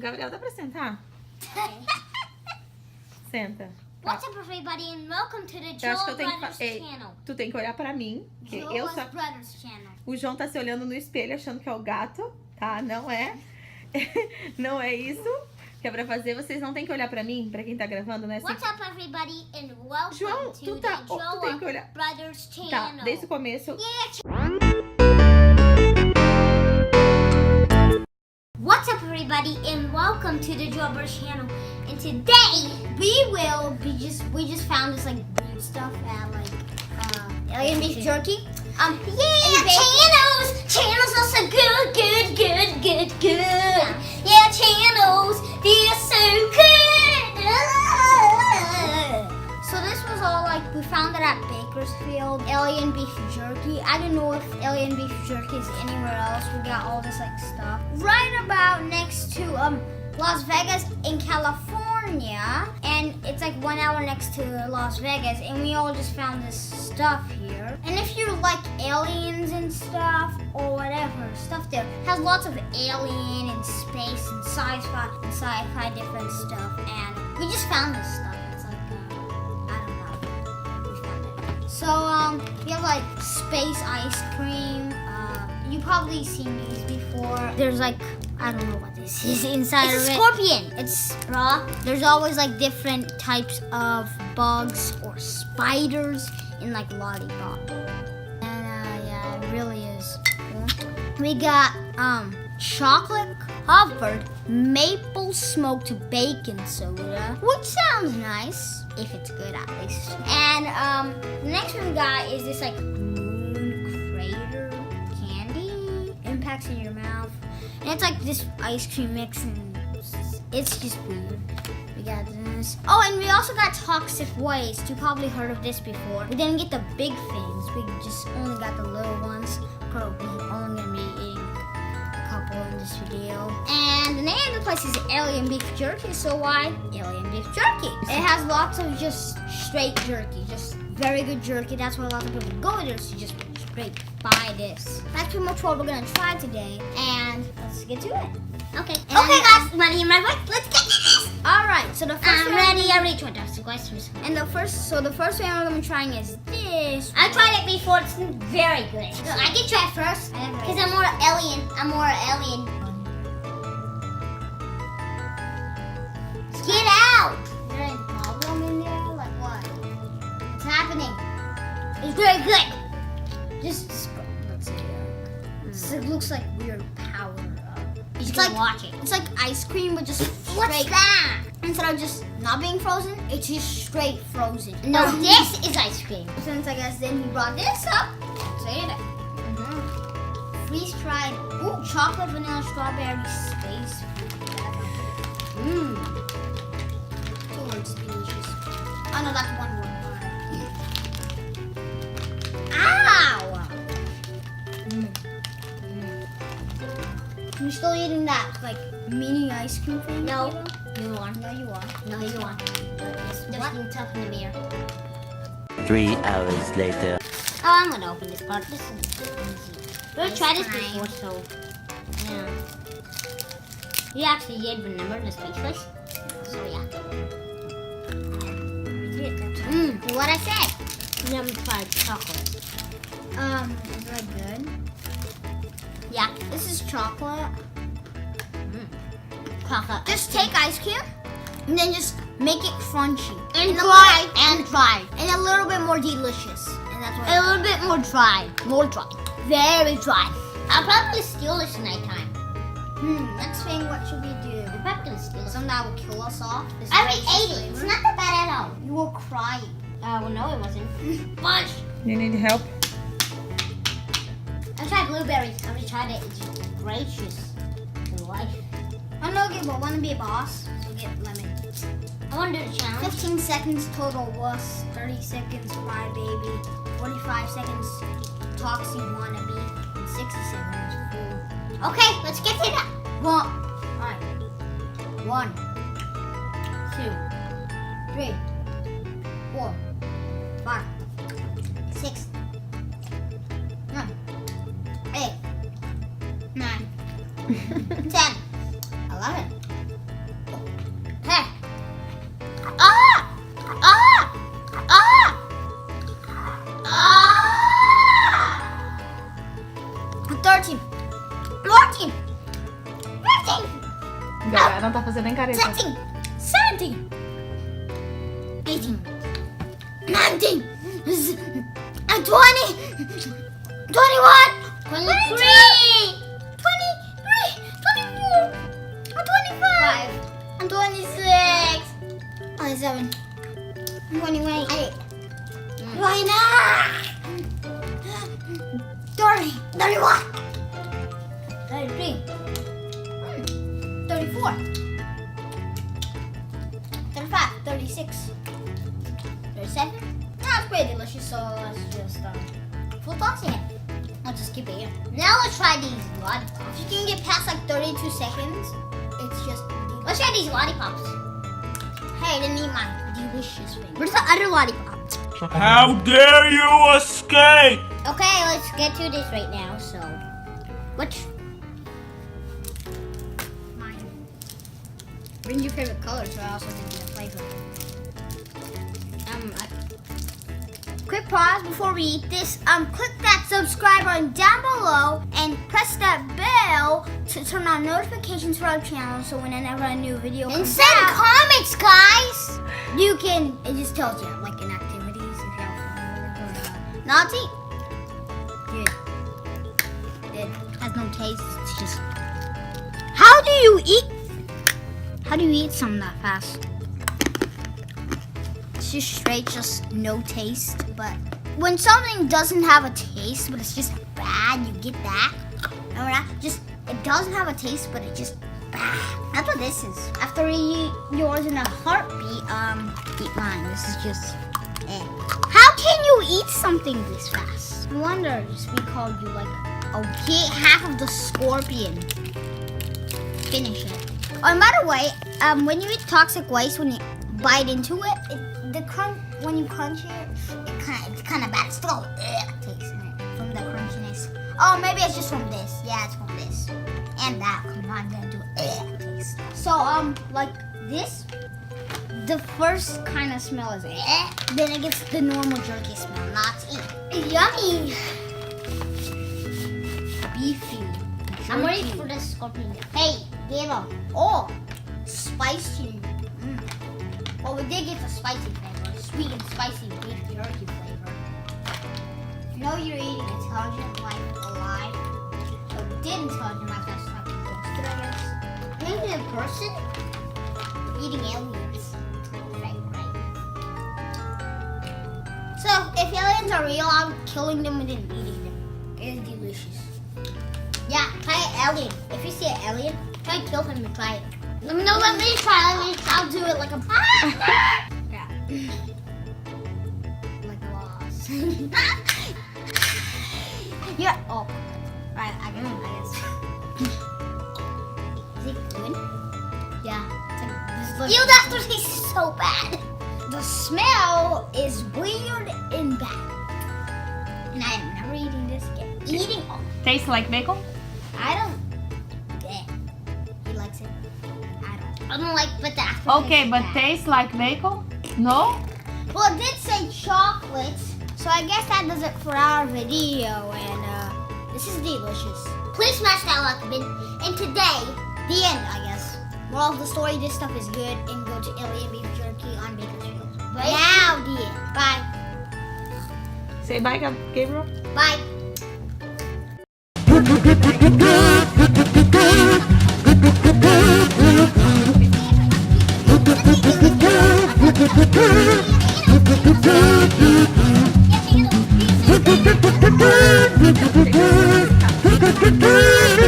Gabriel, dá pra sentar? Senta. What's up, everybody, and welcome to the Eu acho que Joel eu tenho que Brothers Ei, channel. tu tem que olhar pra mim. Porque eu só... Brothers channel. O João tá se olhando no espelho achando que é o gato, tá? Não é. Não é isso que é pra fazer. Vocês não tem que olhar pra mim, pra quem tá gravando, né? What's up, everybody, and welcome João, to tu the tá... tu tem que Joel olhar. Brothers channel. Tá, desde o começo. What's up, everybody, and welcome to the Joel Brothers channel. And today we just found this like weird stuff at like alien beef jerky. Channels are so good. Yeah, channels, they're so good. So this was all like we found it at Bakersfield, alien beef jerky. I don't know if alien beef jerky is anywhere else. We got all this like stuff right about next to Las Vegas in California, and it's like 1 hour next to Las Vegas, and we all just found this stuff here. And if you like aliens and stuff or whatever stuff, there has lots of alien and space and sci-fi different stuff, and we just found this stuff. It's like I don't know, we found it. So we have like space ice cream. You probably seen these before. There's like, I don't know what this is inside of it. It's a scorpion. It's raw. There's always like different types of bugs or spiders in like lollipop. And yeah, it really is cool. We got chocolate covered maple smoked bacon soda, which sounds nice if it's good at least. And the next one we got is this like moon crater candy. Impacts in your mouth. And it's like this ice cream mix, and it's just weird. We got this. Oh, and we also got toxic waste. You probably heard of this before. We didn't get the big things. We just only got the little ones. Probably only gonna be eating a couple in this video. And the name of the place is Alien Beef Jerky. So why Alien Beef Jerky? It has lots of just straight jerky, just very good jerky. That's why a lot of people go there to just straight buy this. That's pretty much what we're gonna try today, and let's get to it. Okay. Okay, guys, ready in my voice? Let's get to this. All right. So the first one. Ready. I already tried the questions. And the first one we're gonna be trying is this. I tried it before. It's very good. So I can try first because I'm more alien. Get out. Is there any problem in there? Like what? What's happening? It's very good. Just let's see. It looks like weird powder. It's like watch it. It's like ice cream, but just straight. What's that? Instead of just not being frozen, it's just straight frozen. No, this is ice cream. Since I guess then he brought this up, say it. Freeze dried. Ooh, chocolate, vanilla, strawberry, space. Mmm. Two words, delicious. Oh no, that's one word. Ow! You're still eating that like mini ice cream thing? No. You are. No, you are. No, you are. Just being tough in the mirror. 3 hours later. Oh, I'm gonna open this part. This is easy. We've tried this before, so yeah. You actually did remember the speechless. So yeah. What I said. You haven't tried chocolate. Is that good? Yeah, this is chocolate. Chocolate. Just take ice cream and then just make it crunchy and dry and a little bit more delicious. And that's what. A little bit more dry, very dry. I'll probably steal this nighttime. Let's think. What should we do? We're probably gonna steal something that will kill us off. I already ate it. It's not that bad at all. You were crying. Well, no, it wasn't. Bunch. You need help? I tried blueberries. I already tried it. It's gracious to life. I'm not good, but I want to be a boss. So get lemon. I want to do the challenge. 15 seconds total wuss. 30 seconds fry baby. 45 seconds toxic wannabe. And 60 seconds fool. Okay, let's get to that. Alright. 1, 2, 3, 4, 5, 6, 7, 8, 9, 10, 11, Gaga não tá fazendo nem careta. 17, 17, 18, 19, 20, 21, 23, 24, 25, 26, 27, 28, 29, 30, 31, 33, 34, 35, 36, 37. That's pretty delicious, so let's just full tossing it. Let's just keep it here. Now let's try these lollipops. If you can get past like 32 seconds, it's just... Let's try these lollipops. Hey, I didn't eat my delicious thing. Where's the other lollipops? How dare you escape? Okay, let's get to this right now, so... Which... Mine. Bring your favorite color, so I also can get a flavor. Quick pause before we eat this. Click that subscribe button down below and press that bell to turn on notifications for our channel so whenever a new video comes out. And send comments, guys! You can, it just tells you, like in activities, if you have fun. Naughty. Good. It has no taste, it's just... How do you eat something that fast? It's just straight, just no taste. But when something doesn't have a taste, but it's just bad, you get that. Remember that? Just, it doesn't have a taste, but it's just bad. That's what this is. After you eat yours in a heartbeat, eat mine. This is just, How can you eat something this fast? No wonder just we called you like, get half of the scorpion. Finish it. Oh, and by the way, when you eat toxic waste, when you bite into it, the crunch, when you crunch it, it's kind of bad. It's still taste in it from the crunchiness. Oh, maybe it's just from this. Yeah, it's from this. And that combined to taste. So, like this, the first kind of smell is then it gets the normal jerky smell, not yummy. Beefy. I'm ready for the scorpion. Hey, Gabriel. Oh, spicy. Well, we did get the spicy flavor, sweet and spicy beef jerky flavor. You know you're eating intelligent life alive. So did intelligent life that's like roasted, I guess. Maybe a person eating aliens. Right. So if aliens are real, I'm killing them and then eating them. It's delicious. Yeah, try an alien. If you see an alien, try to kill him and try it. Let me try. I'll do it like a... Yeah. Like a boss. Yeah. Oh. Right, I guess. Is it good? Yeah. Ew, that tastes so bad. The smell is weird and bad. And I am never eating this again. Tastes like bacon? I don't... He likes it. I don't like, but the aftertaste Okay, is but bad. tastes like bacon? No? Well, it did say chocolate, so I guess that does it for our video, and this is delicious. Please smash that like button. And today, the end, I guess. Moral of the story, this stuff is good, and go to Alien Beef Jerky on Bakersfield. But now, the end. Bye. Say bye, Gabriel. Bye. Thank you.